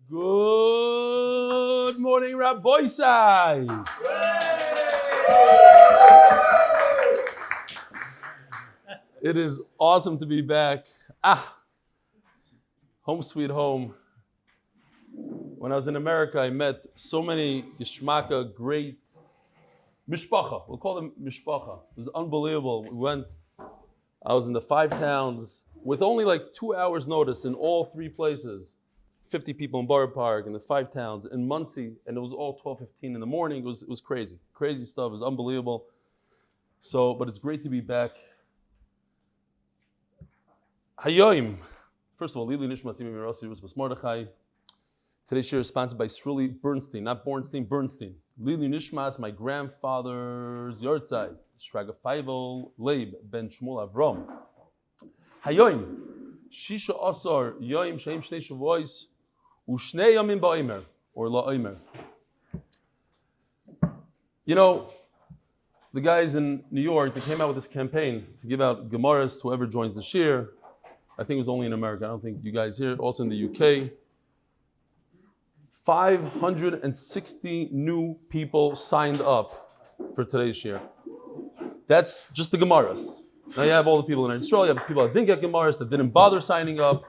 Good morning, Rabbi Sai. It is awesome to be back. Home sweet home. When I was in America, I met so many geschmacka, great mishpacha. We'll call them mishpacha. It was unbelievable. I was in the 5 towns with only like 2 hours notice in all 3 places. 50 people in Borough Park, in the 5 towns, in Muncie, and it was all 12:15 in the morning. It was crazy. Crazy stuff. It was unbelievable. But it's great to be back. Hayoim. First of all, Lielu Nishmas was Mordechai. Today's share is sponsored by Sruly Bernstein, not Bornstein, Bernstein. Lielu Nishmas, my grandfather's yahrzeit. Shraga Feivel, Leib, ben Shmuel, Avrohom. Hayoim. Shisha Asar, Yoim, Sheim Shnei Shavuos, Ushnei Yomim Ba'omer, or La'omer. You know, the guys in New York, they came out with this campaign to give out Gemaras to whoever joins the shir. I think it was only in America. I don't think you guys here. Also in the UK. 560 new people signed up for today's shir. That's just the Gemaras. Now you have all the people in Israel, you have people that didn't get Gemaras, that didn't bother signing up,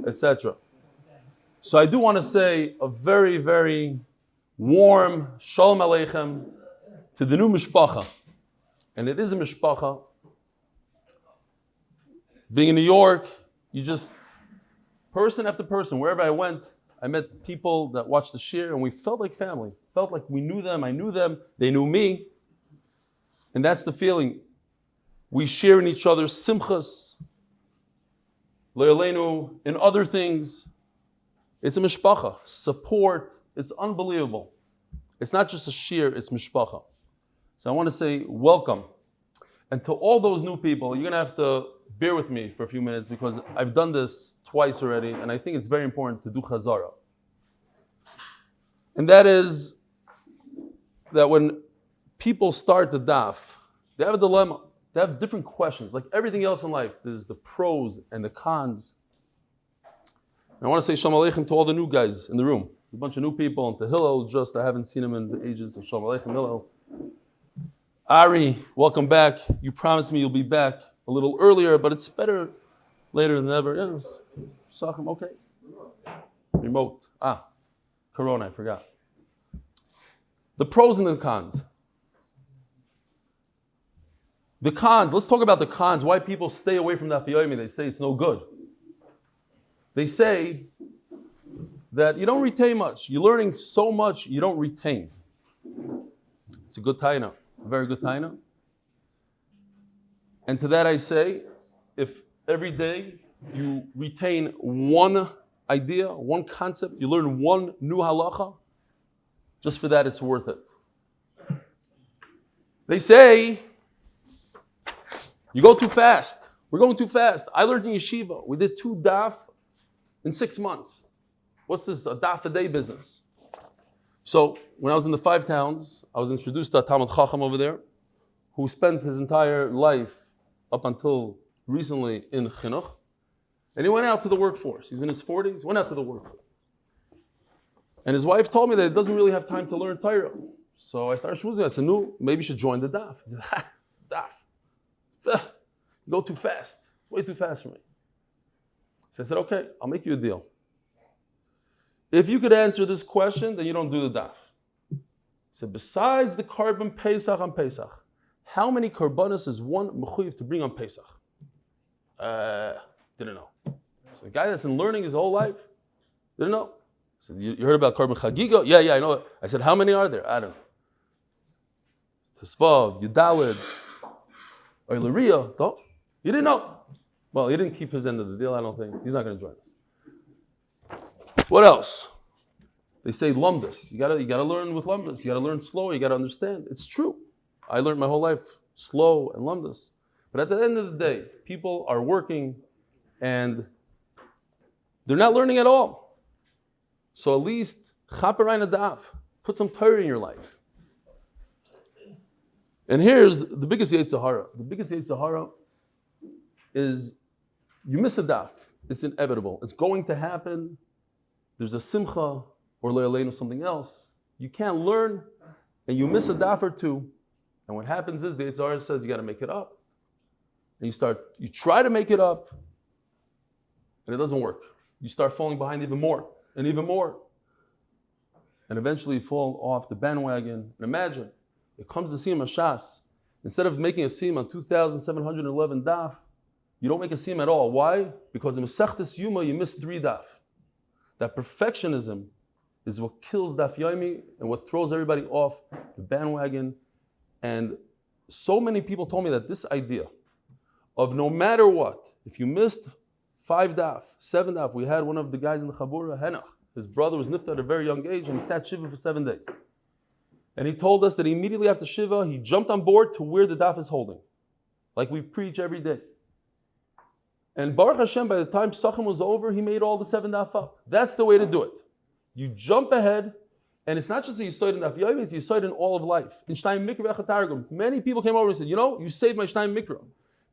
etc. So I do want to say a very, very warm Shalom Alaychem to the new mishpacha. And it is a mishpacha. Being in New York, you just, person after person, wherever I went, I met people that watched the shir and we felt like family. Felt like we knew them, I knew them, they knew me. And that's the feeling. We share in each other's simchas, le'aleinu, in other things. It's a mishpacha, support. It's unbelievable. It's not just a shir, it's mishpacha. So I want to say welcome. And to all those new people, you're going to have to bear with me for a few minutes because I've done this twice already, and I think it's very important to do chazara. And that is that when people start the daf, they have a dilemma. They have different questions. Like everything else in life, there's the pros and the cons. And I want to say Shalom Alaychem to all the new guys in the room. A bunch of new people, and to Hillel, I haven't seen him in the ages of Shalom Alaychem, Hillel. Ari, welcome back. You promised me you'll be back a little earlier, but it's better later than never. Yeah, Sachem, okay. Remote. Corona, I forgot. The pros and the cons. The cons, let's talk about the cons, why people stay away from Daf Yomi. They say it's no good. They say that you don't retain much. You're learning so much, you don't retain. It's a good taina, a very good taina. And to that I say, if every day you retain one idea, one concept, you learn one new halacha, just for that it's worth it. They say, you go too fast. We're going too fast. I learned in yeshiva. We did 2 daf in 6 months. What's this, a daf a day business? So when I was in the 5 towns, I was introduced to a Talmud Chacham over there who spent his entire life up until recently in chinuch. And he went out to the workforce. He's in his 40s, went out to the workforce. And his wife told me that he doesn't really have time to learn Torah. So I started shmoozing. I said, no, maybe you should join the daf. He said, daf. You go too fast. It's way too fast for me. So I said, okay, I'll make you a deal. If you could answer this question, then you don't do the daf. He said, besides the korban Pesach on Pesach, how many korbanos is one mechuyev to bring on Pesach? Didn't know. So the guy that's been learning his whole life, didn't know. I said, you heard about korban chagiga? Yeah, I know. I said, how many are there? I don't know. Tesvav, Yudalid, or Leah, you didn't know. Well, he didn't keep his end of the deal, I don't think. He's not going to join us. What else? They say lumdus. You gotta learn with lumdus. You gotta learn slow. You gotta understand. It's true. I learned my whole life slow and lumdus. But at the end of the day, people are working and they're not learning at all. So at least chaperayna daf. Put some Torah in your life. And here's the biggest yetzer hara. The biggest yetzer hara is you miss a daf. It's inevitable. It's going to happen. there's a simcha or le'aleinu something else, you can't learn and you miss a daf or two. And what happens is the Yitzhar says you got to make it up. And you try to make it up, and it doesn't work. You start falling behind even more and even more. And eventually you fall off the bandwagon. And imagine, it comes to Siyam Hashas. Instead of making a Siyam on 2,711 daf, you don't make a Siyam at all. Why? Because in Masechtas Yoma you missed 3 daf. That perfectionism is what kills Daf Yomi and what throws everybody off the bandwagon. And so many people told me that this idea of no matter what, if you missed 5 daf, 7 daf, we had one of the guys in the Chabura, Henach. His brother was nifta at a very young age and he sat Shiva for 7 days. And he told us that immediately after Shiva, he jumped on board to where the daf is holding. Like we preach every day. And Baruch Hashem, by the time Sachem was over, he made all the 7 daf up. That's the way to do it. You jump ahead, and it's not just a yahrzeit in Daf Yomi, it's a yahrzeit in all of life. In Shtayim Mikra Targum, many people came over and said, you saved my Shtayim Mikra.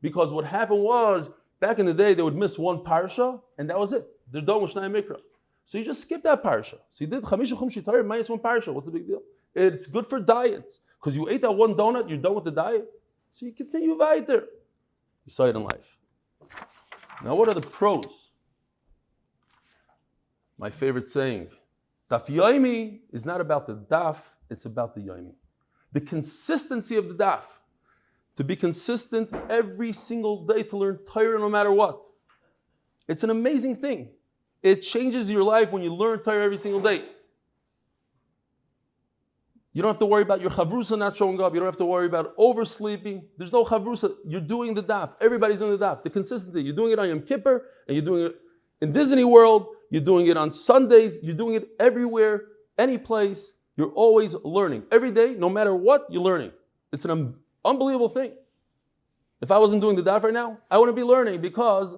Because what happened was, back in the day, they would miss one parsha, and that was it. They're done with Shtayim Mikra. So you just skip that parsha. So you did Chamisha Chum Shitayim minus 1 parsha. What's the big deal? It's good for diet. Because you ate that one donut, you're done with the diet. So you continue weiter. Yahrzeit in life. Now what are the pros? My favorite saying, Daf Yomi is not about the daf, it's about the Yomi. The consistency of the daf. To be consistent every single day to learn Torah no matter what. It's an amazing thing. It changes your life when you learn Torah every single day. You don't have to worry about your chavrusa not showing up. You don't have to worry about oversleeping. There's no chavrusa. You're doing the daf. Everybody's doing the daf. The consistency. You're doing it on Yom Kippur, and you're doing it in Disney World. You're doing it on Sundays. You're doing it everywhere, any place. You're always learning. Every day, no matter what, you're learning. It's an unbelievable thing. If I wasn't doing the daf right now, I wouldn't be learning because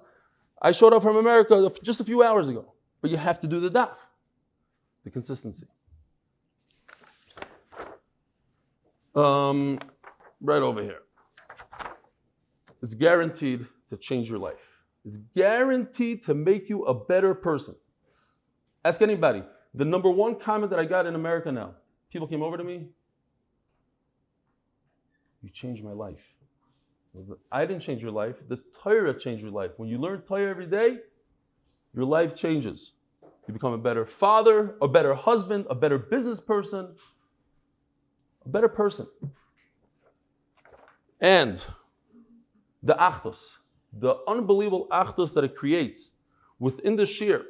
I showed up from America just a few hours ago. But you have to do the daf. The consistency. Right over here. It's guaranteed to change your life. It's guaranteed to make you a better person. Ask anybody. The number 1 comment that I got in America now, people came over to me, you changed my life. I didn't change your life. The Torah changed your life. When you learn Torah every day, your life changes. You become a better father, a better husband, a better business person, a better person. And the achdus, the unbelievable achdus that it creates within the shir.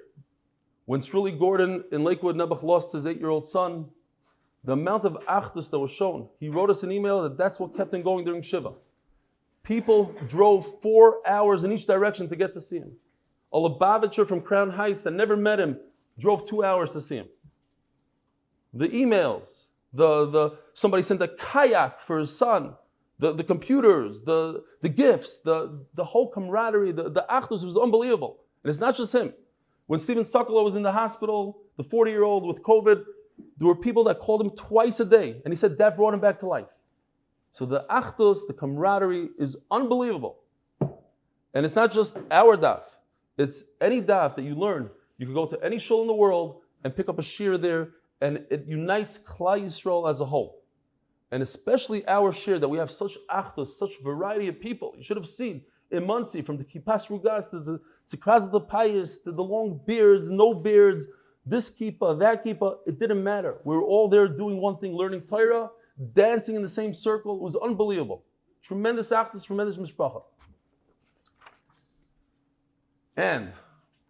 When Sruly Gordon in Lakewood, Nebuch lost his 8-year-old son, the amount of achdus that was shown, he wrote us an email that's what kept him going during Shiva. People drove 4 hours in each direction to get to see him. A Lubavitcher from Crown Heights that never met him drove 2 hours to see him. The emails, somebody sent a kayak for his son, the computers, the gifts, the whole camaraderie, the achdus was unbelievable. And it's not just him. When Stephen Sokolow was in the hospital, the 40-year-old with COVID, there were people that called him twice a day, and he said that brought him back to life. So the achdus, the camaraderie is unbelievable. And it's not just our daf. It's any daf that you learn. You can go to any shul in the world and pick up a shir there, and it unites Klal Yisrael as a whole. And especially our shir, that we have such achdus, such variety of people. You should have seen in Muncie, from the Kippas Rugas to the Tzikraz the Pious, to the long beards, no beards, this kippah, that kippah, it didn't matter. We were all there doing one thing, learning Torah, dancing in the same circle. It was unbelievable. Tremendous achdus, tremendous mishpacha. And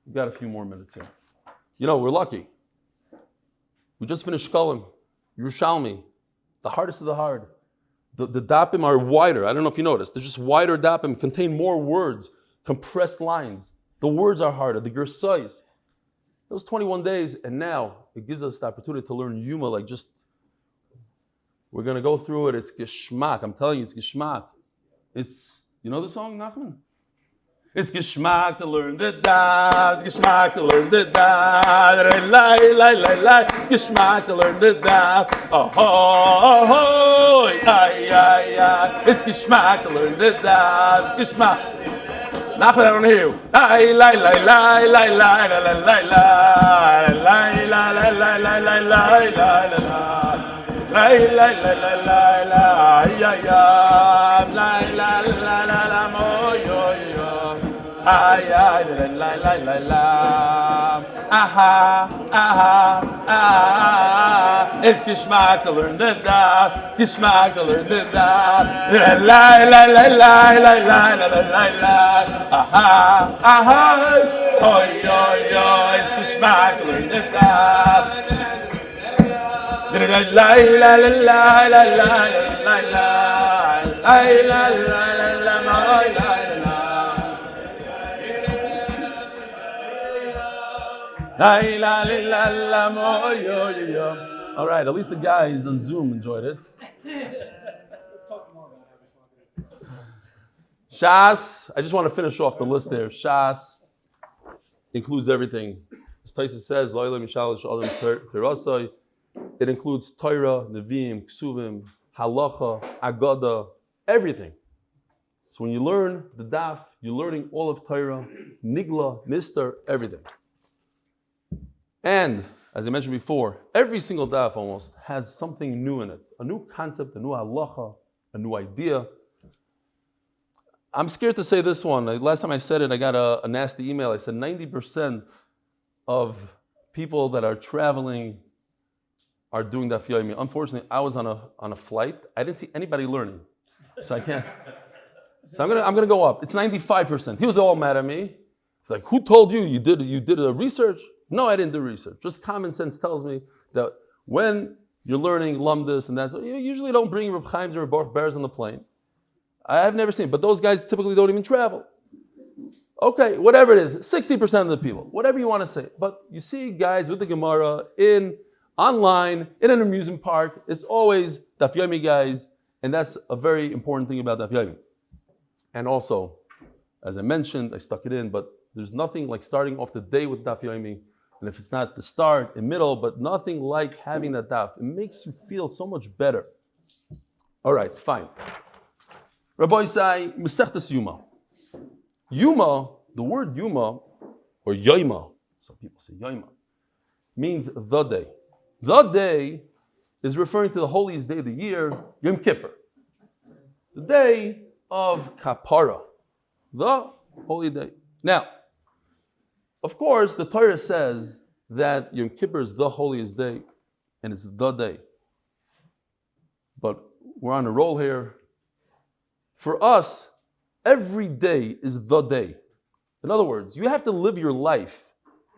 we've got a few more minutes here. We're lucky. We just finished Shkolim, Yerushalmi, the hardest of the hard. The dapim are wider. I don't know if you noticed. They're just wider dapim, contain more words, compressed lines. The words are harder, the gersais. Those 21 days, and now it gives us the opportunity to learn Yoma, we're going to go through it. It's geschmack. I'm telling you, it's geschmack. It's, you know the song, Nachman? It's geschmack to learn the daf. It's geschmack to learn the daf. It's geschmack to learn the daf. Oh, ay. It's geschmack to learn the daf. It's geschmack. Nachman, I don't hear you. Lai, lai, lai, lai, lai, lai, lai, lai, lai, lai, lai, lai, lai, lai, lai, lai, lai. Lai, lai, lai, lai, lai, lai, ya, ya. Lai, lai, lai, lai, lai, mo, yo, yo. Ay, ay, lai, lai, lai, lai. Aha, aha, aha. It's Geschmack to learn the Daf. Geschmack to learn the Daf. Lai, lai, lai, lai, lai, lai, lai, lai, lai. Aha, aha. Oy, oy, oy. It's Geschmack to learn the Daf. La la la la la la la la la la la. All right, at least the guys on Zoom enjoyed it. Shas, I just want to finish off the list there. Shas includes everything. As Taisa says, it includes Torah, Nevi'im, Ksuvim, Halacha, Agada, everything. So when you learn the Daf, you're learning all of Torah, Nigla, Mister, everything. And, as I mentioned before, every single Daf almost has something new in it. A new concept, a new Halacha, a new idea. I'm scared to say this one. Last time I said it, I got a nasty email. I said 90% of people that are traveling are doing Daf Yomi. Unfortunately, I was on a flight. I didn't see anybody learning, so I can't. So I'm gonna go up. It's 95%. He was all mad at me. It's like, who told you you did a research? No, I didn't do research. Just common sense tells me that when you're learning lumdus and that, you usually don't bring Reb Chaim's or Baruch Bears on the plane. I've never seen it, but those guys typically don't even travel. Okay, whatever it is, 60% of the people, whatever you want to say. But you see guys with the Gemara online, in an amusement park, it's always Daf Yomi guys, and that's a very important thing about Daf Yomi. And also, as I mentioned, I stuck it in, but there's nothing like starting off the day with Daf Yomi, and if it's not the start, the middle, but nothing like having that Daf. It makes you feel so much better. All right, fine. Rabbi say, Mesechtes Yoma. Yoma, the word Yoma, or Yoma, some people say Yoma, means the day. The day is referring to the holiest day of the year, Yom Kippur. The day of Kapara. The holy day. Now, of course, the Torah says that Yom Kippur is the holiest day, and it's the day. But we're on a roll here. For us, every day is the day. In other words, you have to live your life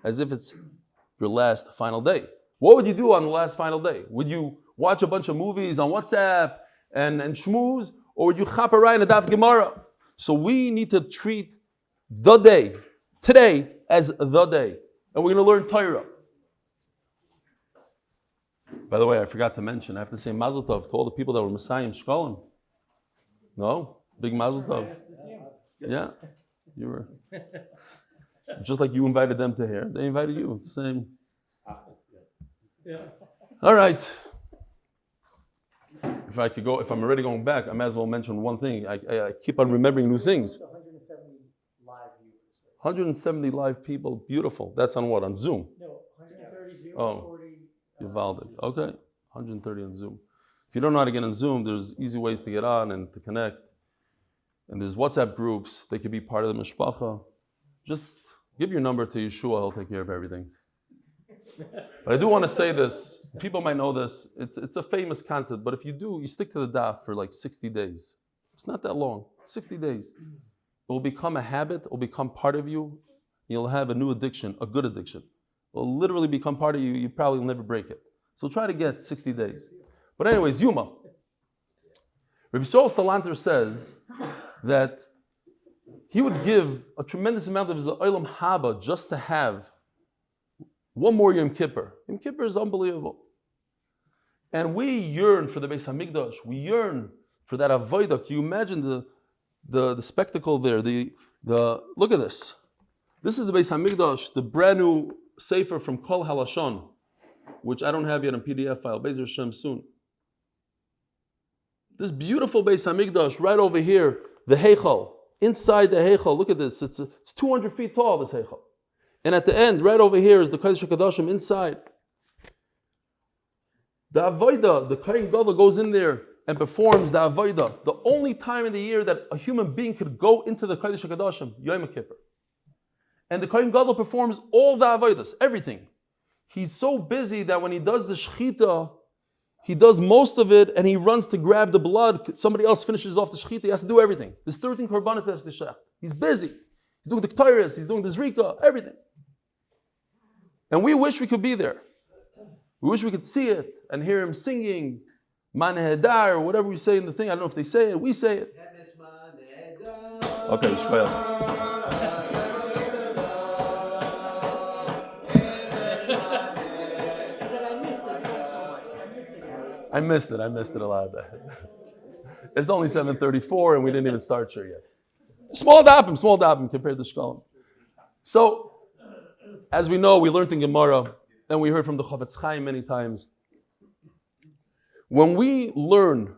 as if it's your last final day. What would you do on the last final day? Would you watch a bunch of movies on WhatsApp and Shmooze, or would you chap a in a Daf Gemara? So we need to treat the day, today, as the day. And we're going to learn Torah. By the way, I forgot to mention, I have to say Mazel Tov to all the people that were Messiahim Shkolim. No? Big Mazel Tov. Yeah. You were. Just like you invited them to here, they invited you. It's the same. Yeah. All right. If I could go, if I'm already going back, I might as well mention one thing. I keep on remembering new things. 170 live viewers. 170 live people. Beautiful. That's on what? On Zoom? No, 130 Zoom, 40. Uvalde. Okay. 130 on Zoom. If you don't know how to get on Zoom, there's easy ways to get on and to connect. And there's WhatsApp groups. They could be part of the mishpacha. Just give your number to Yeshua. He'll take care of everything. But I do want to say this. People might know this. It's a famous concept. But if you do, you stick to the daf for like 60 days. It's not that long. 60 days. It will become a habit. It will become part of you. You'll have a new addiction, a good addiction. It will literally become part of you. You probably will never break it. So try to get 60 days. But anyways, Yoma. Rabbi Yisrael Salanter says that he would give a tremendous amount of his olam haba just to have one more Yom Kippur. Yom Kippur is unbelievable. And we yearn for the Beis HaMikdash. We yearn for that avodah. Can you imagine the spectacle there? The look at this. This is the Beis HaMikdash, the brand new sefer from Kol Halashon, which I don't have yet in PDF file. Be'ezer Hashem soon. This beautiful Beis HaMikdash right over here, the Heichal. inside the heichal, look at this, it's 200 feet tall, this heichal. And at the end, right over here is the Kodesh HaKadoshim inside. The Avodah, the Kohen Golda goes in there and performs the Avodah. The only time in the year that a human being could go into the Kodesh HaKadoshim, Yom Kippur. And the Kohen Gadol performs all the avodas, everything. He's so busy that when he does the shechita, he does most of it and he runs to grab the blood. Somebody else finishes off the shechita. He has to do everything. There's 13 korbanos that has to shech. He's busy. He's doing the ketores, he's doing the zrika, everything. And we wish we could be there. We wish we could see it and hear him singing Man Hedar or whatever we say in the thing. I don't know if they say it, we say it. Okay, Shmuel. I missed it a lot. It's only 7:34 and we didn't even start sure yet. Small dapim compared to Shkolim. So, as we know, we learned in Gemara, and we heard from the Chofetz Chaim many times. When we learn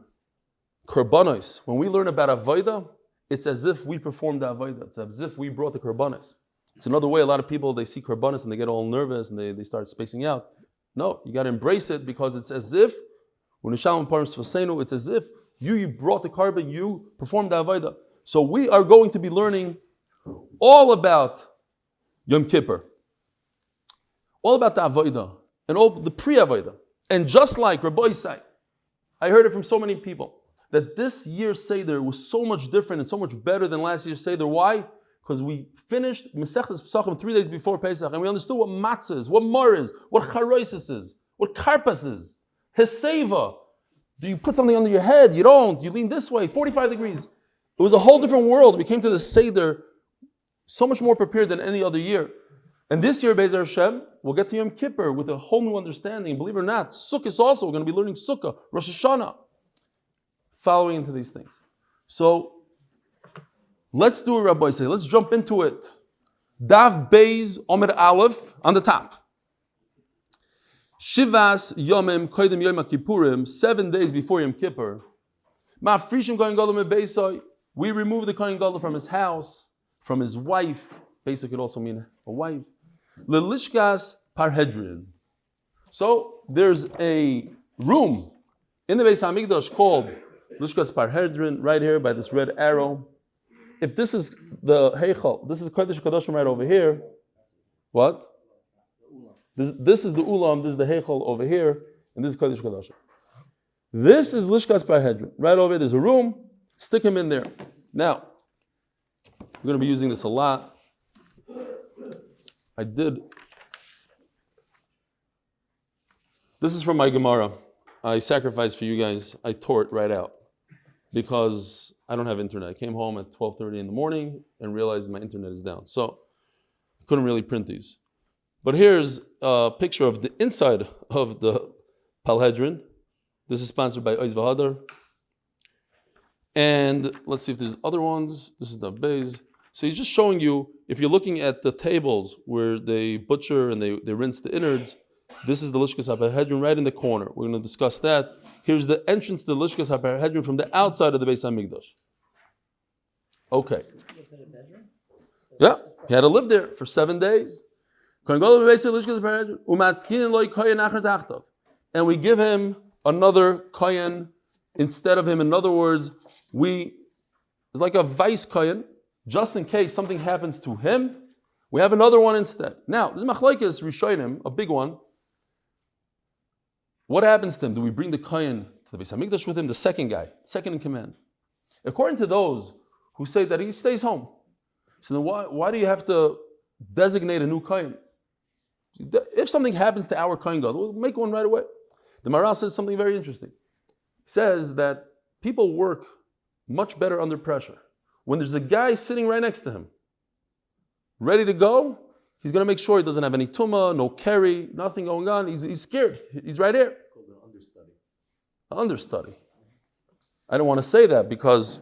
korbanos, when we learn about avodah, it's as if we performed the avodah. It's as if we brought the korbanos. It's another way a lot of people, they see korbanos and they get all nervous and they start spacing out. No, you got to embrace it because it's as if, it's as if you brought the korban, you performed the avodah. So we are going to be learning all about Yom Kippur, all about the avodah and all the pre-avodah. And just like Rabbi Isai, I heard it from so many people that this year's Seder was so much different and so much better than last year's Seder. Why? Because we finished Masechtas Pesachim 3 days before Pesach, and we understood what matzah is, what mar is, what charoisis is, what karpas is, heseva. Do you put something under your head? You don't. You lean this way, 45 degrees. It was a whole different world. We came to the Seder so much more prepared than any other year. And this year, Be'ezer Hashem, we'll get to Yom Kippur with a whole new understanding. Believe it or not, Sukkot also, we're going to be learning Sukkah, Rosh Hashanah, following into these things. So, let's do it, Rabbi say. Let's jump into it. Daf Beis, Amud Aleph, on the top. Shivas Yomim Koydem Yom Kippurim, 7 days before Yom Kippur. Ma'afrishim Kohen Golda me Beisai. We remove the Kohen Golda from his house, from his wife. Beisai could also mean a wife. Lelishkas Parhedrin. So there's a room in the Beis Hamikdash called Lishkas Parhedrin, right here by this red arrow. If this is the Heichal, this is Kodesh Kadoshim right over here. What? This is the Ulam, this is the Heichal over here, and this is Kodesh Kadoshim. This is Lishkas Parhedrin. Right over here, there's a room, stick him in there. Now, we're going to be using this a lot. This is from my Gemara. I sacrificed for you guys. I tore it right out because I don't have internet. I came home at 12:30 in the morning and realized my internet is down. So I couldn't really print these. But here's a picture of the inside of the Palhedrin. This is sponsored by Oiz Vahadar. And let's see if there's other ones. This is the Beis. So he's just showing you, if you're looking at the tables where they butcher and they rinse the innards, this is the Lishkas HaParhedrin right in the corner. We're going to discuss that. Here's the entrance to the Lishkas HaParhedrin from the outside of the Beis HaMikdash. Okay. Yeah, he had to live there for 7 days. And we give him another kohen instead of him. In other words, it's like a vice kohen. Just in case something happens to him, we have another one instead. Now, this is machlokes rishonim, a big one. What happens to him? Do we bring the kohen to the Beis Hamikdash with him? The second guy, second in command. According to those who say that he stays home, so then why do you have to designate a new kohen? If something happens to our kohen gadol, we'll make one right away. The Maral says something very interesting. He says that people work much better under pressure. When there's a guy sitting right next to him, ready to go, he's going to make sure he doesn't have any tumah, no carry, nothing going on. He's scared. He's right here. It's called an understudy. An understudy. I don't want to say that because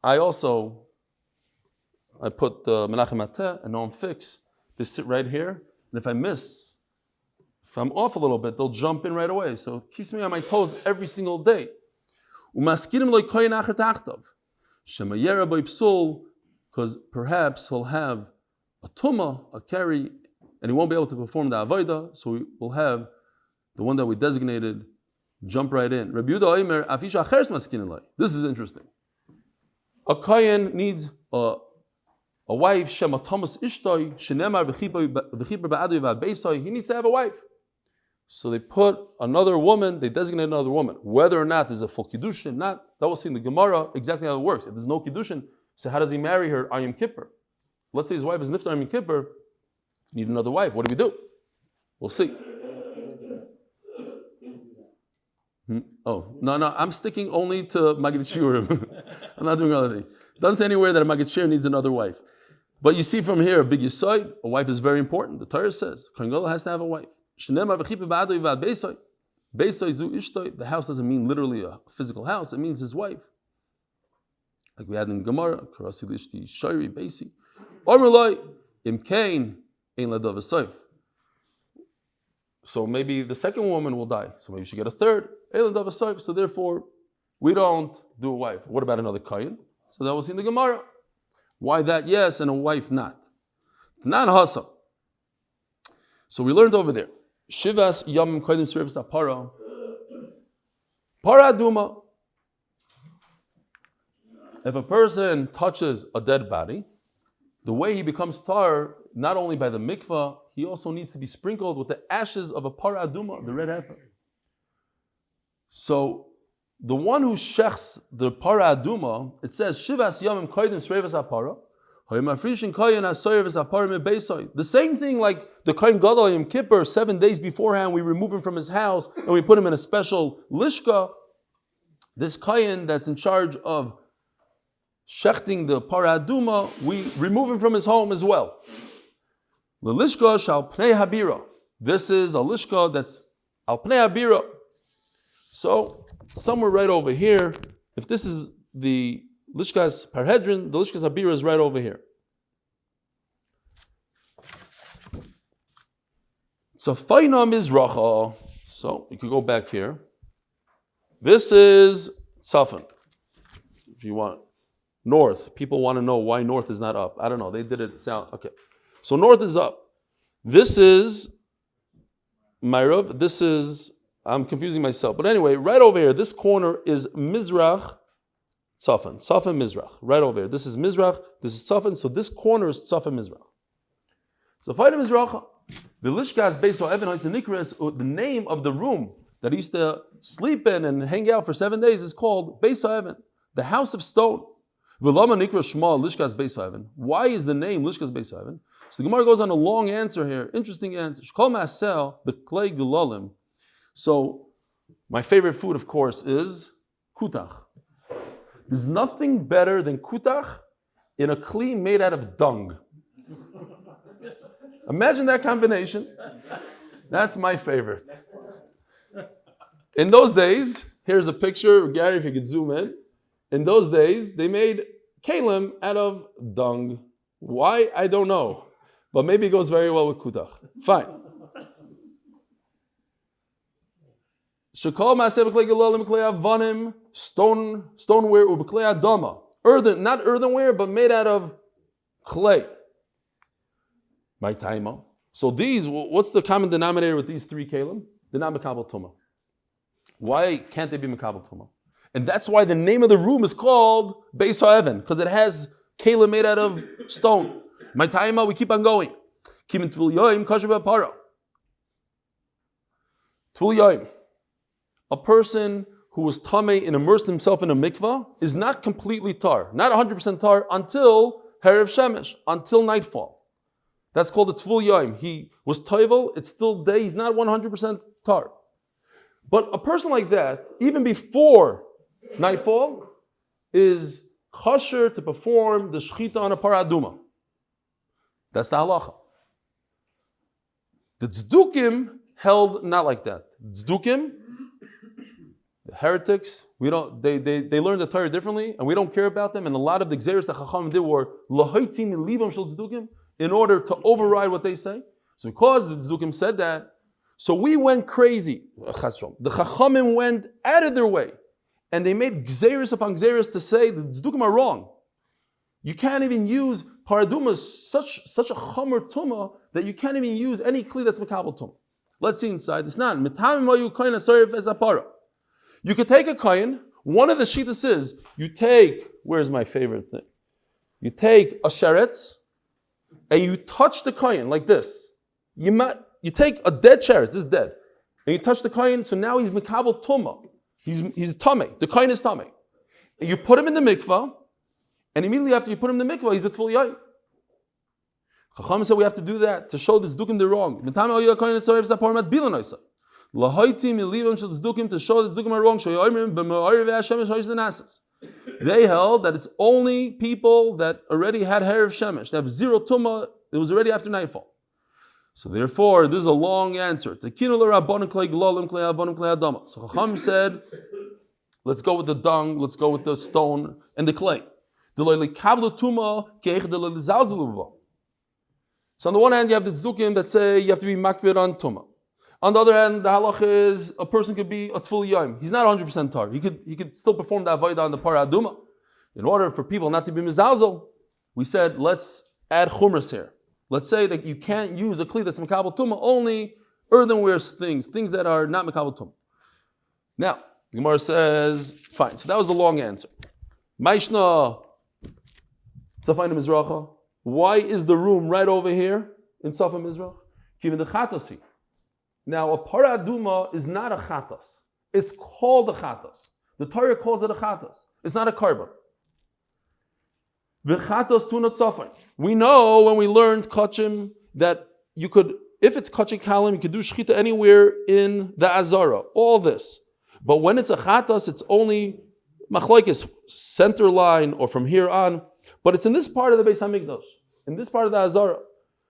I put Menachem Ateh and Noam Fix. They sit right here. And if I'm off a little bit, they'll jump in right away. So it keeps me on my toes every single day. because perhaps he'll have a tumah, a carry, and he won't be able to perform the avodah, so we will have the one that we designated jump right in. Rabbi Yehuda Omer, afisha achers maskin elai. This is interesting. A kohen needs a wife, shema thomas ishtoi, shenemar v'chiper ba'adu v'ad beisai. He needs to have a wife. So they put another woman, they designate another woman. Whether or not there's a full kiddushin, not, that we'll see in the Gemara exactly how it works. If there's no kiddushin, so how does he marry her on Yom Kippur? Let's say his wife is niftar on Yom Kippur, need another wife. What do we do? We'll see. Oh, no, I'm sticking only to Magid Shurim. I'm not doing other things. Doesn't say anywhere that a Magid Shur needs another wife. But you see from here, a big yahrzeit, a wife is very important. The Torah says, Golda has to have a wife. The house doesn't mean literally a physical house, it means his wife. Like we had in Gemara, so maybe the second woman will die. So maybe she get a third. So therefore, we don't do a wife. What about another kohen? So that was in the Gemara. Why that yes and a wife not? So we learned over there. Shivas yamim kodim srevas apara. Para duma. If a person touches a dead body, the way he becomes tar, not only by the mikvah, he also needs to be sprinkled with the ashes of a para duma, the red heifer. So the one who shechs the para duma, it says shivas yamim kodim srevas apara. The same thing like the Kohen Gadol Yom Kippur, 7 days beforehand, we remove him from his house and we put him in a special lishka. This Kohen that's in charge of shechting the paraduma, we remove him from his home as well. The lishka shal pnei habira. This is a lishka that's al pnei habira. So somewhere right over here, if this is the Lishkas Parhedrin, the Lishkas Habira is right over here. So Faina Mizracha. So you could go back here. This is Tzafan. If you want north, people want to know why north is not up. I don't know. They did it south. Okay. So north is up. This is Ma'arav. This is, I'm confusing myself. But anyway, right over here, this corner is Mizrach. Tzafan Mizrach, right over here. This is Mizrach, this is Tzafan, so this corner is Tzafan Mizrach. So Feivel Mizrach, the Lishkas Beis Ha'evan Ha'is the name of the room that he used to sleep in and hang out for 7 days is called Beis Ha'evan, the house of stone. V'lama Nikra Shma Lishkas Beis Ha'evan. Why is the name Lishkas Beis Ha'evan? So the Gemara goes on a long answer here, interesting answer. Shkol Ma'asel B'klei Gelalim. So my favorite food, of course, is kutach. There's nothing better than kutach in a kli made out of dung. Imagine that combination. That's my favorite. In those days, here's a picture, Gary, if you could zoom in. In those days, they made kalim out of dung. Why? I don't know. But maybe it goes very well with kutach. Fine. Shekol ma'aseh b'klei gelalim b'klei avanim, stoneware, u'b'klei adama. Earthen, not earthenware, but made out of clay. My taima. So these, what's the common denominator with these three kalim? They're not mekabel tumah. Why can't they be mekabel tumah? And that's why the name of the room is called Beis Ha'evan, because it has kalim made out of stone. My taima, we keep on going. Kivin tvul yoyim kasher b'para. Tvul yoyim. A person who was tamei and immersed himself in a mikvah is not completely tar, not 100% tar until Herav Shemesh, until nightfall. That's called a tvul yoim. He was toivel, it's still day, he's not 100% tar. But a person like that, even before nightfall, is kosher to perform the shchita on a paraduma. That's the halacha. The tzdukim held not like that. Tzdukim, the heretics, they learned the Torah differently, and we don't care about them. And a lot of the gzeros that Chachamim did were lahaitim libam shel tzdukim, in order to override what they say. So because the tzdukim said that, so we went crazy. The Chachamim went out of their way, and they made gzeros upon gzeros to say the tzdukim are wrong. You can't even use paraduma, such a chomer tumah that you can't even use any kli that's mekabel tumah. Let's see inside. It's not. You could take a kohen. One of the shittas is you take. Where's my favorite thing? You take a sheretz and you touch the kohen like this. You take a dead sheretz. This is dead, and you touch the kohen. So now he's mekabel tumah. He's tamei. The kohen is tamei. You put him in the mikvah, and immediately after you put him in the mikvah, he's a tful yayin. Chacham said we have to do that to show the zdukim they're wrong. To show the zdukim are wrong. They held that it's only people that already had hair of shemesh. They have zero tumah. It was already after nightfall. So therefore, this is a long answer. So Chacham said, let's go with the dung, let's go with the stone and the clay. So on the one hand, you have the tzdukim that say you have to be makbid on tumah. On the other hand, the halach is a person could be a tful yom. He's not 100% tar. He could still perform the avodah on the paraduma. In order for people not to be mizalzel, we said let's add chumras here. Let's say that you can't use a kli that's mekabel tumah, only earthenware things that are not mekabel tumah. Now, the Gemara says, fine. So that was the long answer. Maishna Safayna Mizracha. Why is the room right over here in Safa Mizrach? Given the chatasi. Now, a paraduma is not a chatas. It's called a chatas. The Torah calls it a chatas. It's not a karban. V'chatas tunat safay. We know when we learned kachim that you could, if it's kachim kalim, you could do shchita anywhere in the azara. All this. But when it's a chatas, it's only machlokes, center line or from here on. But it's in this part of the Beis Hamikdash, in this part of the Azara.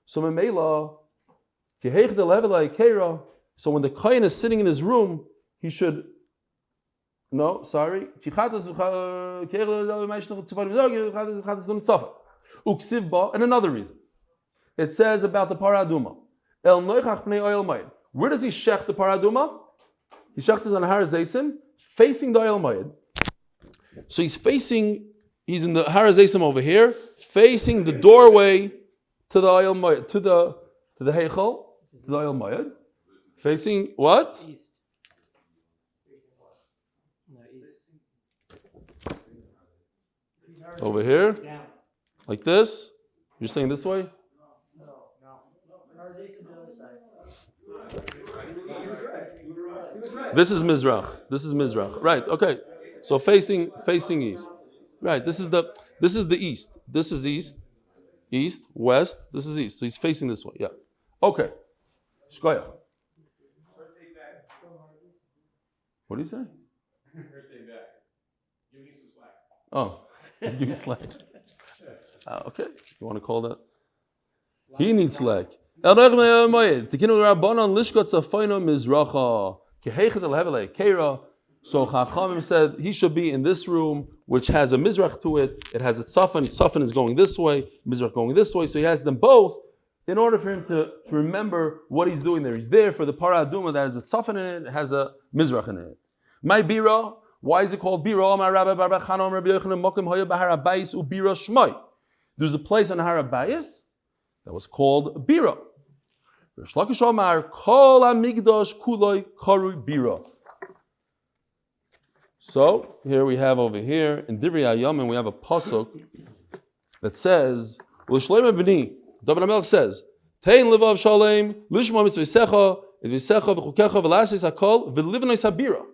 So Memela, so when the kohen is sitting in his room, he should. No, sorry. And another reason. It says about the paraduma. Where does he shech the paraduma? He shechs it on heartache, facing the oil mayid. So he's in the heartache over here, facing the doorway to the oil mayid, to the heichal, to the oil mayid. Facing what? East. No, east. Over here? Down. Like this? You're saying this way? No. Heartache is the other side. This is Mizrach. Right, okay. So facing east. Right, this is the east. This is east, west, this is east. So he's facing this way. Yeah. Okay. Shkoyach. What do you say? First day back. Give me some slack. Oh, he's giving slack. Okay. You want to call that? He needs slack. So Chachamim said he should be in this room, which has a mizrach to it. It has a tzafan. Tzafan is going this way, mizrach going this way. So he has them both in order for him to remember what he's doing there. He's there for the paraduma that has a tzafan in it, has a mizrach in it. My bira, why is it called bira? There's a place on Har HaBayis that was called bira. So here we have over here in Divrei Hayamim we have a pasuk that says, "L'shleim b'ni." David HaMelech says, "Tein levav shalem lishma mitzvaysecha v'yisecha v'chukecha v'lasis hakol v'livnei sabira."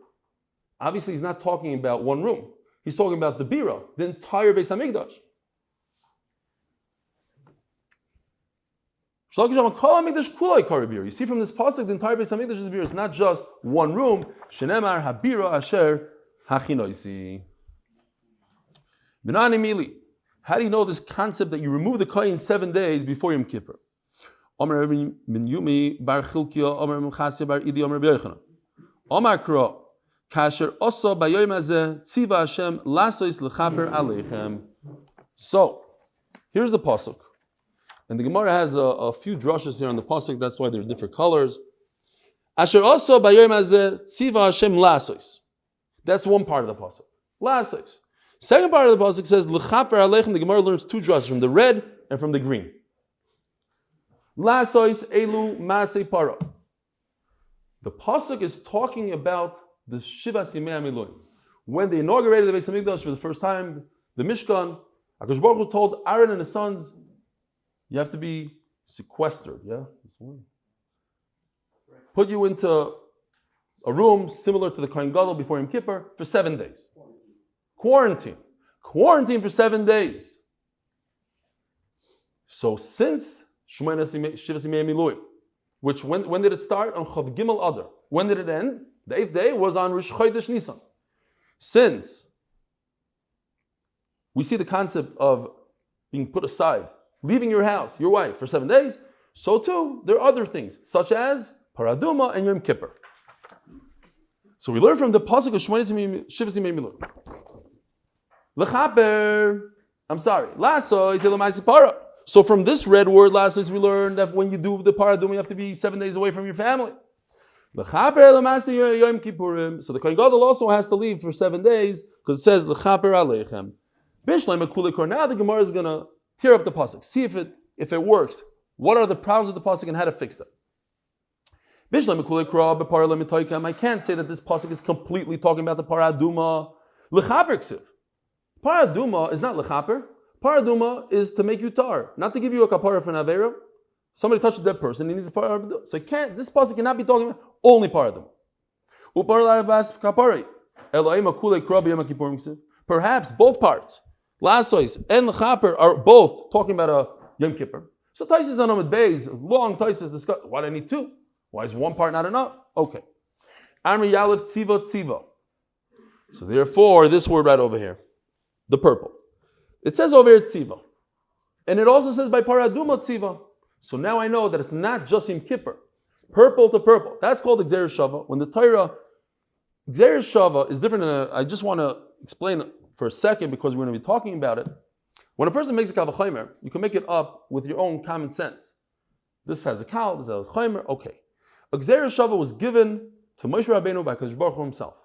Obviously, he's not talking about one room. He's talking about the bira, the entire Beis Hamikdash. You see from this pasuk, the entire Beis Hamikdash is bira. It's not just one room. Shenemar habira asher hachinoisi. Benani mili. How do you know this concept that you remove the kohen 7 days before Yom Kippur? Omer ben Yumi bar Chilkiah, Omer ben Chasya bar Idi, Omer b'Yochanan. Omer kro kasher oso b'yoyim hazeh tziva Hashem lasois lechaper aleichem. So here's the pasuk. And the Gemara has a few drushes here on the pasuk. That's why they're different colors. Asher also b'yoyim hazeh tziva Hashem lasois. That's one part of the pasuk. Lasois. Second part of the pasuk says, L'chaper Aleichem, the Gemara learns two drushes, from the red and from the green. Lasois elu masei para. The pasuk is talking about the Shivas Yimei HaMiluim. When they inaugurated the Beis Hamikdash for the first time, the Mishkan, HaKadosh Baruch Hu told Aaron and his sons, you have to be sequestered, yeah? Put you into a room similar to the Kohen Gadol before Yom Kippur for 7 days. Quarantine for 7 days. So since Shivas Yimei HaMiluim, which when did it start? On Chav Gimel Adar. When did it end? The 8th day was on Rosh Chodesh Nisan. Since we see the concept of being put aside, leaving your house, your wife, for 7 days, so too there are other things, such as Paraduma and Yom Kippur. So we learn from the pasuk of Shivas Yimei HaMiluim. L'chaper, lasso is elamaisi para. So from this red word, lasso, we learn that when you do the Paraduma, you have to be 7 days away from your family. L'chaper elamaisi Yom Kippurim. So the Kohen Gadol also has to leave for 7 days because it says L'chaper Aleichem. Bishleim akulikor. Now the Gemara is going to tear up the pasuk, see if it works. What are the problems with the pasuk and how to fix them? Bishleim akulikor b'para lemitoikem. I can't say that this pasuk is completely talking about the Paraduma. L'chaper ksiv. Paraduma is not l'chaper. Paraduma is to make you tar, not to give you a kapara for an avera. Somebody touched a dead person, he needs a paraduma. So this pasuk cannot be talking about only paraduma. Perhaps both parts, lasois and l'chaper, are both talking about a Yom Kippur. So Taisis on Amud Beis, long Taisis discuss, why do I need two? Why is one part not enough? Okay. Amri Yalev Tziva Tziva. So therefore, this word right over here, the purple. It says over here tziva. And it also says by paraduma tziva. So now I know that it's not just Yom Kippur. Purple to purple. That's called Gzeir Shava. When the Torah, Gzeir Shava is different. I just want to explain for a second because we're going to be talking about it. When a person makes a kal v'chomer, you can make it up with your own common sense. This has a kal, this has a chomer. Okay. A Gzeir Shava was given to Moshe Rabbeinu by HaKadosh Baruch Hu himself.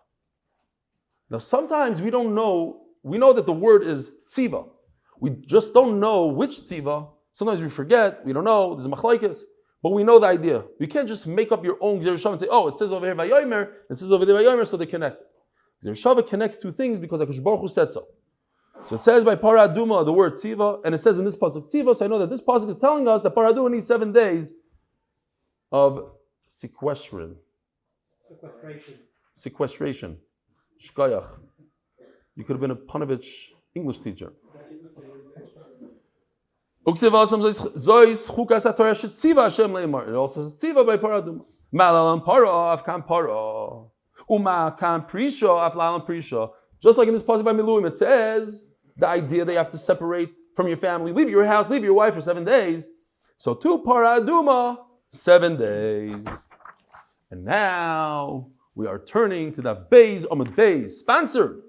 Now sometimes we don't know. We know that the word is tziva. We just don't know which tziva. Sometimes we forget. We don't know. There's a machlokes. But we know the idea. You can't just make up your own Gzeir Shava and say, oh, it says over here Vayomer, it says over there Vayomer, so they connect. Gzeir Shava connects two things because HaKadosh Baruch Hu said so. So it says by Paraduma the word tziva, and it says in this pasuk tziva, so I know that this pasuk is telling us that Paraduma needs 7 days of sequestration. Shkoyach. You could have been a Panovich English teacher. It also says tziva by paraduma. Malalam para afkan para. Uma kan prisha aflalam prisha. Just like in this pasuk by Miluim, it says the idea that you have to separate from your family, leave your house, leave your wife for 7 days. So to paraduma, 7 days. And now we are turning to Daf Beis, Amud Beis, sponsored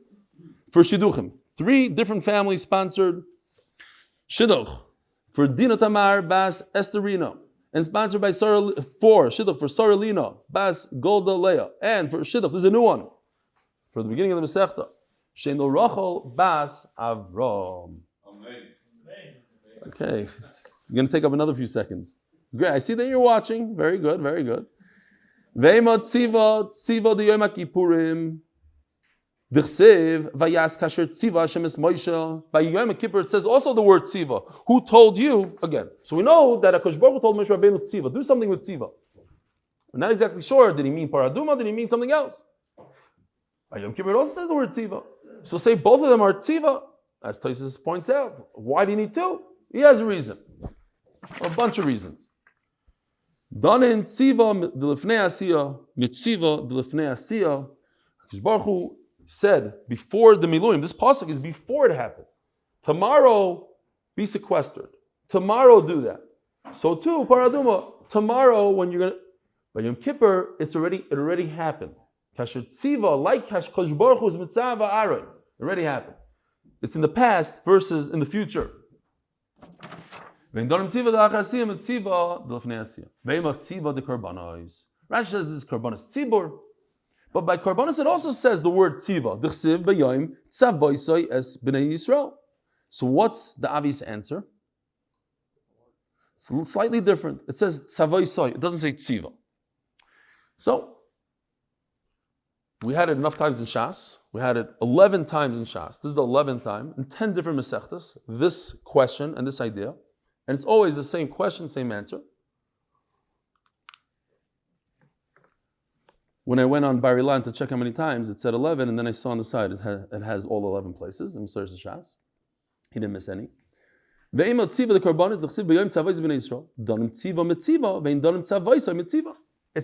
for shiduchim. 3 different families sponsored shiduch for Dina Tamar bas Esther Rivka, and sponsored by shiduch for Leena bas Golda Leah, and for shiduch, this is a new one for the beginning of the Masechta, Sheindel Rachel bas Avrohom. Okay, you're going to take up another few seconds. Great, I see that you're watching. Very good, very good. Ve'ema tziva de Yoma Kippurim. D'chsev vayas kasher tziva Hashem es Moshe. By Yom Kippur it says also the word tziva. Who told you? Again. So we know that HaKadosh Baruch Hu told Moshe Rabbeinu tziva. Do something with tziva. We're not exactly sure. Did he mean paraduma? Did he mean something else? By Yom Kippur it also says the word tziva. So say both of them are tziva. As Tosfos points out. Why do you need 2? He has a reason. A bunch of reasons. Danin tziva d'lefnei asiyah, mitziva d'lefnei asiyah. HaKadosh Baruch Hu said before the Miluim, this pasuk is before it happened. Tomorrow, be sequestered. Tomorrow, do that. So too, paraduma. Tomorrow, when you're gonna, by Yom Kippur, it already happened. Kasher tziva, like Kadosh Baruch Hu's mitzvah Aaron, already happened. It's in the past versus in the future. Rashi says this is karbanos tzibur. But by Karbonos it also says the word tziva. D'chsiv b'yoyim tzavoisoi es b'nei Yisrael. So what's the obvious answer? It's slightly different. It says tzavoisoi. It doesn't say tziva. So we had it enough times in Shas. We had it 11 times in Shas. This is the 11th time in 10 different Masechtas. This question and this idea. And it's always the same question, same answer. When I went on Bar Ilan to check how many times, it said 11, and then I saw on the side it has all 11 places in Mesilas Shas. He didn't miss any. It's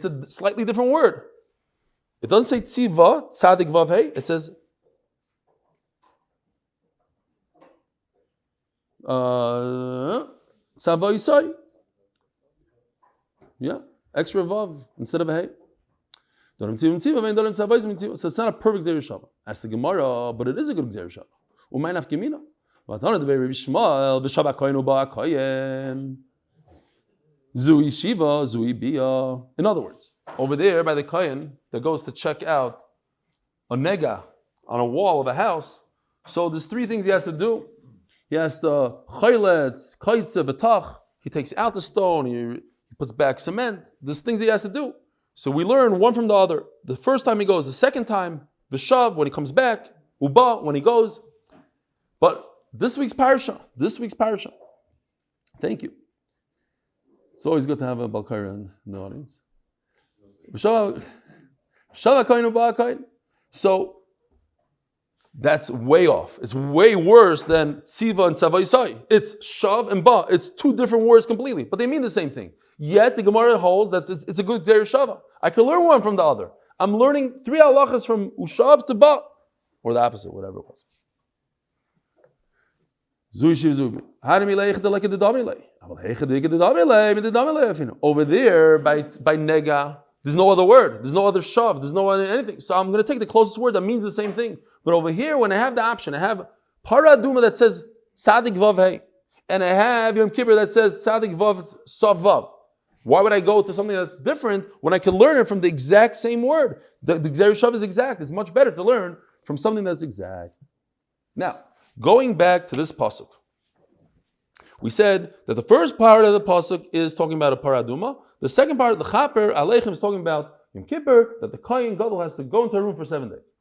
a slightly different word. It doesn't say tziva, tzadik vav hey. It says tzavoisai. Yeah, extra vav instead of a hey. So it's not a perfect Gzeir Shava. Ask the Gemara, but it is a good Gzeir Shava. Umay nafkemina. V'atana debei Rabbi Shmuel b'Shabbat kohen u'ba kohen. Zui shiva, zui bia. In other words, over there by the kohen that goes to check out a nega on a wall of a house. So there's three things he has to do. He has to chayletz, kaitze, v'tach. He takes out the stone. He puts back cement. There's things he has to do. So we learn one from the other. The first time he goes, the second time, v'shav when he comes back, uba when he goes. But this week's parasha. Thank you. It's always good to have a Balkaira in the audience. So that's way off. It's way worse than tziva and tzavaisai. It's shav and ba. It's two different words completely, but they mean the same thing. Yet the Gemara holds that it's a good Gzeir Shava. I can learn one from the other. I'm learning 3 halachas from ushav to ba, or the opposite, whatever it was. Over there, by nega, there's no other word. There's no other shav. There's no other anything. So I'm going to take the closest word that means the same thing. But over here, when I have the option, I have paraduma that says tzadik vav hey, and I have Yom Kippur that says tzadik vav sav vav. Why would I go to something that's different when I can learn it from the exact same word? The Gzeir Shav is exact. It's much better to learn from something that's exact. Now, going back to this pasuk, we said that the first part of the pasuk is talking about a paraduma. The second part, the Shalom Alaychem, is talking about Yom Kippur, that the Kohen Gadol has to go into a room for 7 days.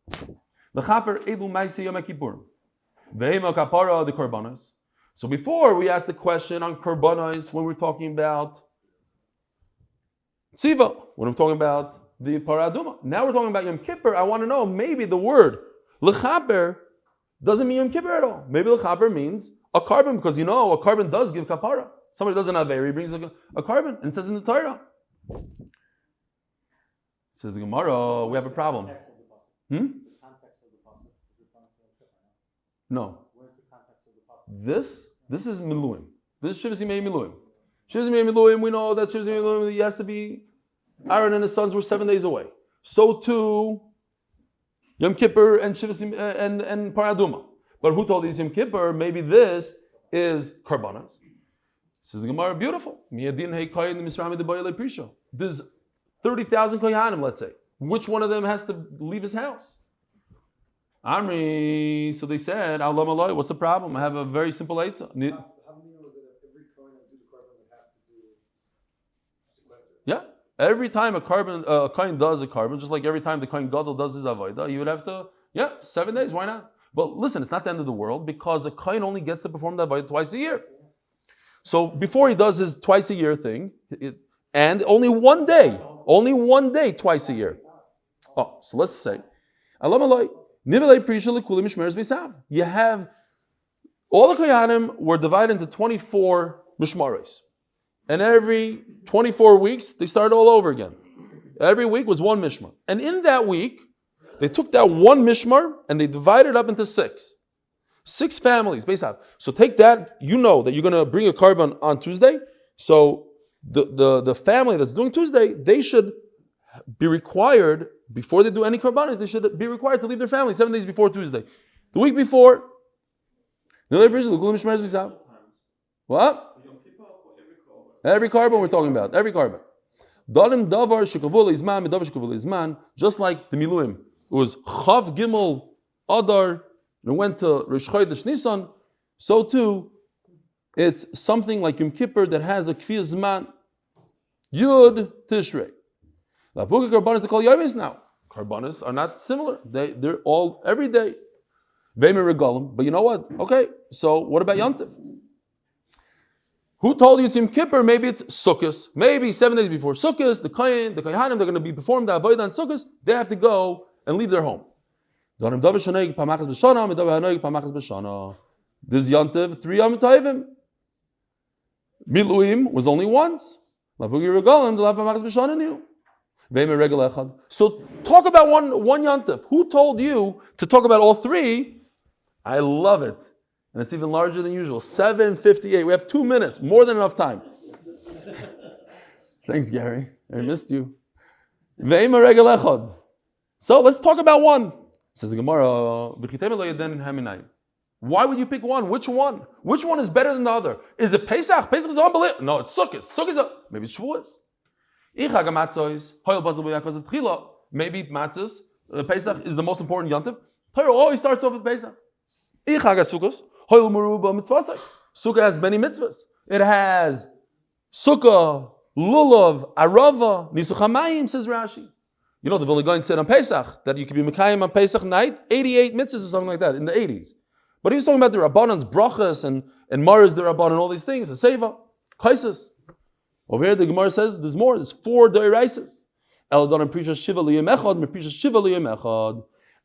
The Chaper Edu Maisi Yom Kippurim. Ve'ema Kapara the Korbanos. So before we asked the question on Korbanos when we're talking about Tziva, when I'm talking about the Paraduma. Now we're talking about Yom Kippur. I want to know, maybe the word L'chaper doesn't mean Yom Kippur at all. Maybe L'chaper means a carbon, because you know a carbon does give kapara. Somebody doesn't have he brings a carbon, and it says in the Torah. Says the Gemara, we have a problem. No. This is Miluim. This is Shivas Yimei Miluim. Shivas Yimei Miluim, we know that Shivas Yimei Miluim, he has to be, Aaron and his sons were 7 days away. So too, Yom Kippur and Shivas and Paraduma. But who told these Yom Kippur? Maybe this is Karbanos. Says the Gemara, beautiful. There's 30,000 Kohanim, let's say. Which one of them has to leave his house? Amri, so they said, Alam Alay, what's the problem? I have a very simple eitzah. How many know that every Kohen that do the carbon would have to do sequester? Yeah. Every time a Kohen does a carbon, just like every time the Kohen Gadol does his avodah, you would have to, 7 days, why not? But listen, it's not the end of the world, because a Kohen only gets to perform the avodah twice a year. So before he does his twice a year thing, and only one day, twice a year. Oh, so let's say, Alam Alay, you have all the Kohanim were divided into 24 mishmaros, and every 24 weeks they started all over again. Every week was one mishmar, and in that week they took that one mishmar and they divided it up into 6 families. So take that. You know that you're going to bring a carbon on Tuesday. So the family that's doing Tuesday, they should be required, before they do any karbanos, they should be required to leave their family 7 days before Tuesday. The week before, what? Every carbon we're talking about. Every carbon. Dalim davar shekavul izman midavar shekavul izman. Just like the miluim, it was chav gimel adar and it went to Rosh Chodesh Nisan. So too, it's something like Yom Kippur that has a kfir zman. Yud Tishrei. Lapuga karbanis to call yomis now. Karbanis are not similar. They're all every day. Veimer regalim. But you know what? Okay, so what about Yontif? Who told you it's Yom Kippur? Maybe it's Sukkos. Maybe 7 days before Sukkos, the Kohanim, they're going to be performed the Avodah on Sukkos. They have to go and leave their home. This Yontif, 3 Yom Tovim. Miluim was only once. So talk about one Yontif. Who told you to talk about all 3? I love it. And it's even larger than usual. 7:58. We have 2 minutes. More than enough time. Thanks, Gary. I missed you. So let's talk about one. Says the Gemara. Why would you pick one? Which one? Which one is better than the other? Is it Pesach? Pesach is unbelievable. No, it's Sukkot. Maybe it's Shmooze. Maybe matzahs. Pesach is the most important yontif. Torah always starts off with Pesach. Sukkah has many mitzvahs. It has Sukkah, Lulav, Arava, Nisuchamayim, says Rashi. You know, the Vilna Gaon said on Pesach that you could be Mekayim on Pesach night, 88 mitzvahs or something like that in the 80s. But he was talking about the Rabbanan's brachas and Maras the Rabbanan and all these things, the Seva, Kaisis. Over here the Gemara says there's more, there's 4 Doiraisis.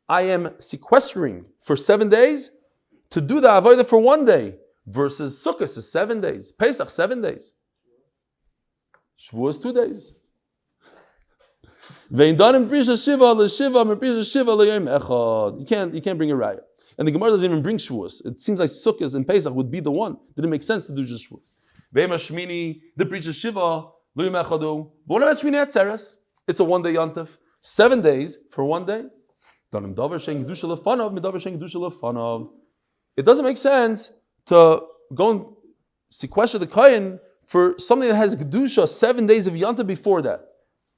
I am sequestering for 7 days to do the Avodah for 1 day, versus Sukkot is 7 days, Pesach 7 days, Shavuos 2 days. You can't bring a raya. And the Gemara doesn't even bring Shavuos. It seems like Sukkot and Pesach would be the one. Didn't make sense to do just Shavuos. The preacher Shiva, but what about Shmini Atzeres? It's a 1 day yontif. 7 days for 1 day. It doesn't make sense to go and sequester the Kohen for something that has Kedusha 7 days of yontif before that.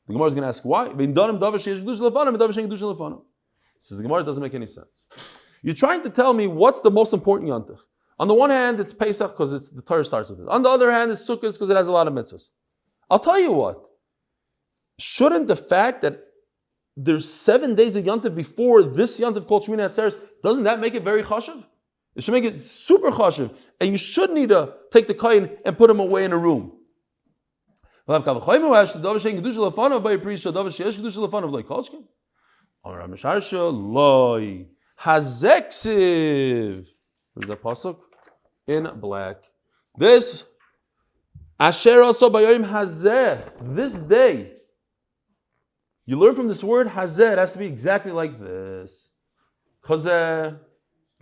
The Gemara is going to ask why. Says the Gemara, it doesn't make any sense. You're trying to tell me what's the most important yontif. On the one hand, it's Pesach because the Torah starts with it. On the other hand, it's Sukkot because it has a lot of mitzvahs. I'll tell you what. Shouldn't the fact that there's 7 days of Yontif before this Yontif called Shmini Atzeres, doesn't that make it very chashuv? It should make it super chashuv. And you should need to take the kohen and put him away in a room. Where's that pasuk? In black. This Asher also bayom hazeh. This day. You learn from this word hazeh. It has to be exactly like this. Because that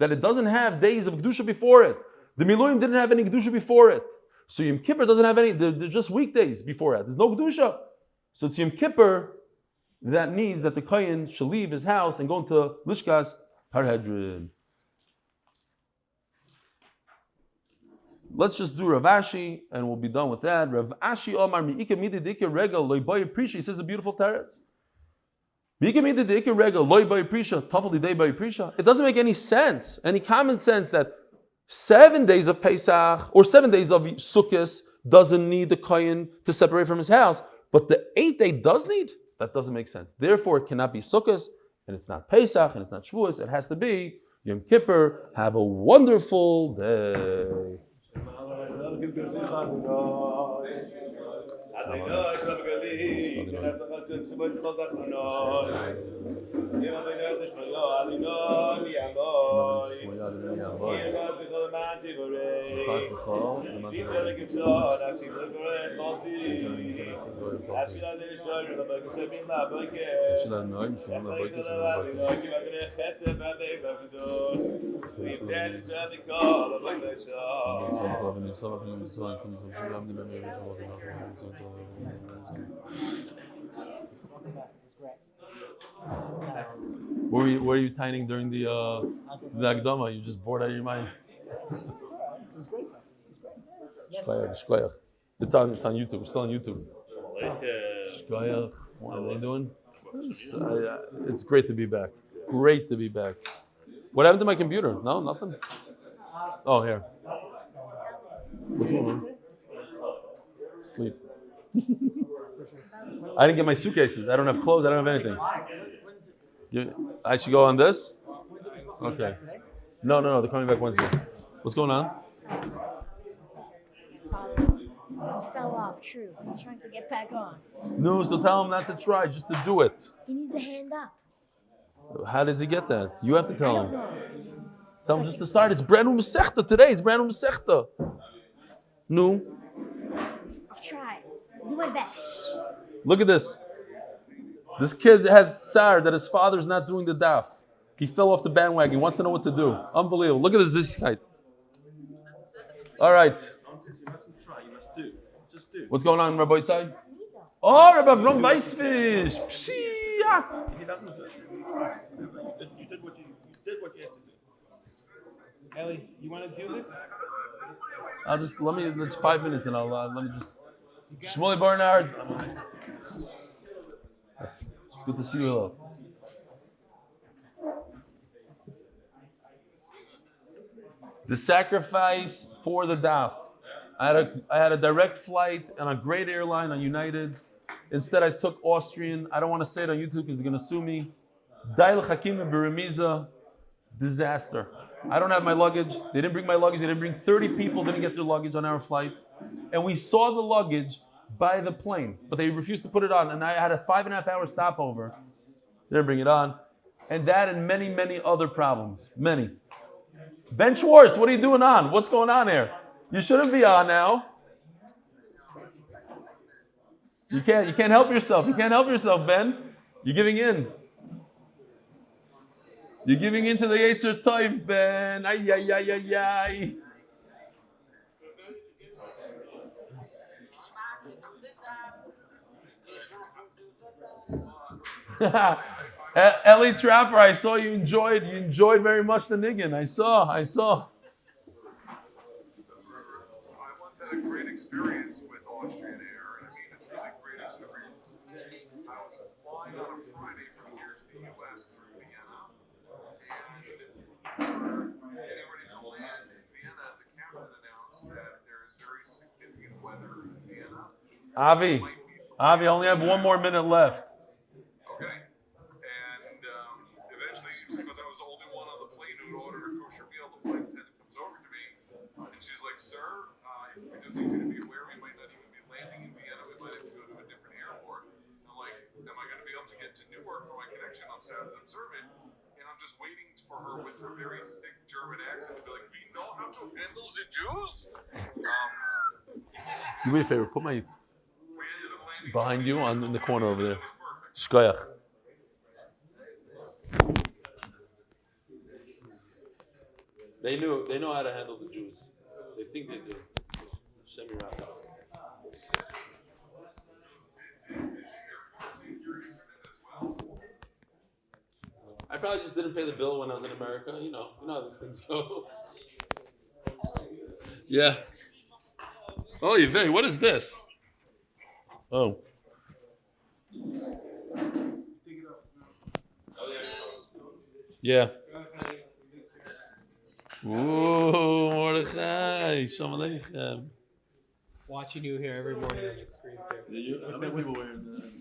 it doesn't have days of Kedusha before it. The Miluim didn't have any Kedusha before it. So Yom Kippur doesn't have any, they're just weekdays before it. There's no Kedusha. So it's Yom Kippur that needs that the Kohen should leave his house and go into Lishkas Parhedrin. Let's just do Rav Ashi and we'll be done with that. Rav Ashi Omer mi'ika mididike regal loy boy prisha. He says a beautiful teretz. Mi'ika mididike regal loy boy prisha tafel lidei boy prisha. It doesn't make any sense, any common sense that 7 days of Pesach or 7 days of Sukkot doesn't need the kohen to separate from his house, but the 8th day does need. That doesn't make sense. Therefore, it cannot be Sukkot and it's not Pesach and it's not Shavuos. It has to be Yom Kippur. Have a wonderful day. What were you tining during the Akdama? You just bored out of your mind. It was great though. It was great. Shkoyach. It's on YouTube. It's still on YouTube. Shkoyach. What are they doing? It's great to be back. Great to be back. What happened to my computer? No, nothing? Oh, here. What's going on? Sleep. I didn't get my suitcases. I don't have clothes. I don't have anything. I should go on this? Okay. No. They're coming back Wednesday. What's going on? He fell off, true. He's trying to get back on. No, so tell him not to try, just to do it. He needs a hand up. How does he get that? You have to I tell don't him. know. Tell him just to start. It's brand new Masechta today. It's brand new Masechta. No. I'll try. Do my best. Look at this. This kid has tsar that his father's not doing the daf. He fell off the bandwagon. He wants to know what to do. Unbelievable. Look at this zchus. All right. What's going on, Rabbi Isai? Oh, Rabbi Avrohom Weissfish. Pshia. He doesn't do it. You did what you had to do. Eli, you want to do this? Let's 5 minutes and let me just. Shmuel Bernard. It's good to see you all. The sacrifice for the daf. I had a direct flight on a great airline on United. Instead, I took Austrian. I don't want to say it on YouTube because they're going to sue me. Dail Hakim Beremiza. Disaster. I don't have my luggage. They didn't bring my luggage. They didn't bring 30 people. Didn't get their luggage on our flight. And we saw the luggage by the plane, but they refused to put it on. And I had a 5.5 hour stopover. They didn't bring it on. And that and many, many other problems. Many. Ben Schwartz, what are you doing on? What's going on here? You shouldn't be on now. You can't help yourself. You can't help yourself, Ben. You're giving in. You're giving in to the Yetzer Tov, Ben. Ay, ay, ay, ay, ay. Eli Trapper, I saw you enjoyed very much the niggin. I saw. I once had a great experience with Austrian Air, and I mean a truly great experience. I was flying on a Friday from here to the U.S. through Vienna, and getting ready to land in Vienna, the captain announced that there is very significant weather in Vienna. Avi, I only have 1 more minute left. Okay. And eventually, because I was the only one on the plane who ordered a kosher meal, the flight attendant comes over to me, and she's like, "Sir, we just need you to be aware we might not even be landing in Vienna. We might have to go to a different airport." I'm like, "Am I going to be able to get to Newark for my connection?" I'm sad to observe it. And I'm just waiting for her with her very thick German accent to be like, "We know how to handle the Jews." Do me a favor, put my We ended up landing behind you in the corner over there. It was perfect. Shkoyach. They know how to handle the Jews. They think they do. Shem Yirachim. I probably just didn't pay the bill when I was in America. You know how these things go. Yeah. Oh, Yvette, what is this? Oh. Yeah. Ooh, Mordechai. Shalom Alaychem. Watching you here every morning on the screen too. How many people wearing that?